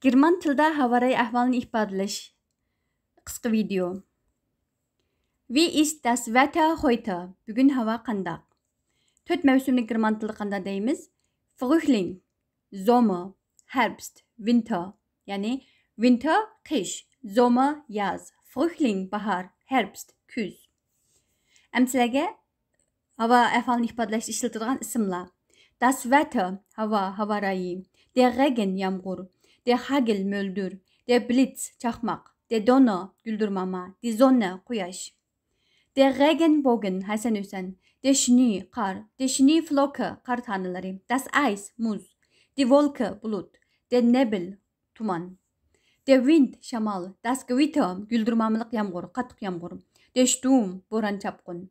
German tilda havaray ahvalini ifadalash qisqa video. Wie ist das Wetter heute? Bugün hava qandaq? 4 mavsumlik german tilda qanday deymiz? Frühling, Sommer, Herbst, Winter. Yani Winter qish, Sommer yaz, Frühling bahar, Herbst kuz. Amsilarga hava ahvalini ifadalashda ishlatiladigan ismlar. Das Wetter hava, hava rayi. Der Regen yağmur. Der Hagel möldür. Der Blitz çakmak. Der Donner güldürmama. Die Sonne quyosh. Der Regenbogen Hasan Hüseyin. Der Schnee qar. Der Schneeflocke qar tanelari. Das Eis muz. Die Wolke bulut. Der Nebel tuman. Der Wind shamal. Das Gewitter güldürmamılık yağmur, qattiq yağmur. Der Sturm boran chapqun.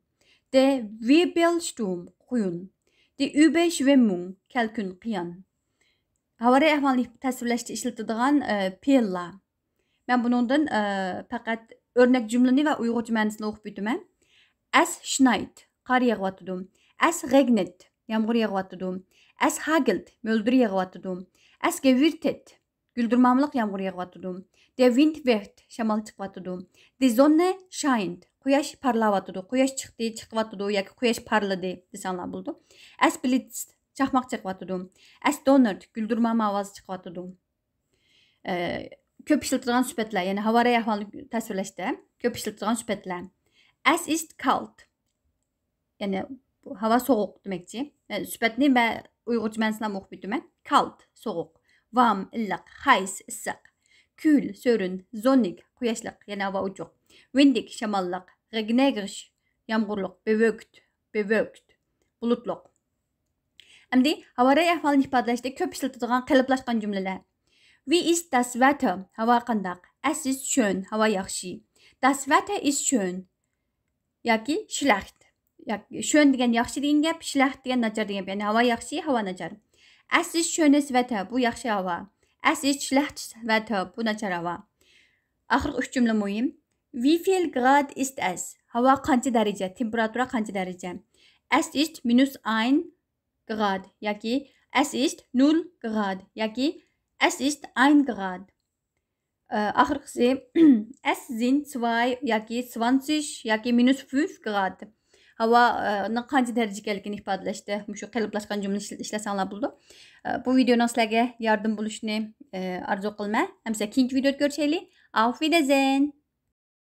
Der Wirbelsturm quyun. Die Überschwemmung kelkun qiyan. Havaray ahvalini tasvirlashda ishlatiladigan fe'llar. Men buningdan faqat o'rnak jumlani va uyg'urcha ma'nosini o'qib o'taman. Es schneit, qor yog'yotidi. Es regnet, yomg'ir yog'yotidi. Es hagelt, mo'ldir yog'yotidi. Es gewirtet, guldirmamliq yomg'ir yog'yotidi. Der Wind weht, shamol chiqyotidi. Die Sonne scheint, quyosh parlayotidi. Quyosh chiqdi, chiqyotidi yoki quyosh parladi desanglar bo'ldi. Es blitzt, chaqmoq chiqyotidi. Es donnert, guldirmama ovozi chiqyotidi. Ko'p ishlatiladigan sifatlar, ya'ni havaray ahvolini tasvirlashda ko'p ishlatiladigan sifatlar. Es ist kalt. Ya'ni havo sovuq demakchi. Sifatni va uyg'urcha ma'nosini ham o'qib o'taman. Kalt, sovuq. Warm, illiq. Heiß, issiq. Kühl, so'rin. Sonnig, quyoshliq, ya'ni havo ochiq. Windig, shamolliq. Regnerisch, yomg'irliq. Bewölkt, bulutliq. Endi havaray ahvolini ifodalashda ko'p ishlatiladigan qaliblashgan jumlalar. Wie ist das Wetter? Hava qandaq? Es ist schön. Hava yaxshi. Das Wetter ist schön. Yoki schlecht. Yoki schön degan yaxshi degan gap, schlecht degan nachar degan gap. Ya'ni hava yaxshi, hava nachar. Es ist schönes Wetter. Bu yaxshi hava. Es ist schlechtes Wetter. Bu nachar hava. Oxirgi 3 jumla muhim. Wie viel Grad ist es? Hava qancha daraja? Temperatura qancha daraja? Es ist -1 Grad. Yoki es ist 0 Grad. Yoki es ist 1 Grad. Oxirgisi es sind 2 yoki 20 yoki -5 Grad. Havo qancha daraja ekanligini ifodalashda shu qaliblashgan jumla ishlasanglar bo'ldi. Bu videoning sizlarga yordam bo'lishini orzu qilma. Hamsa keyingi videoda ko'rishaylik. Auf Wiedersehen.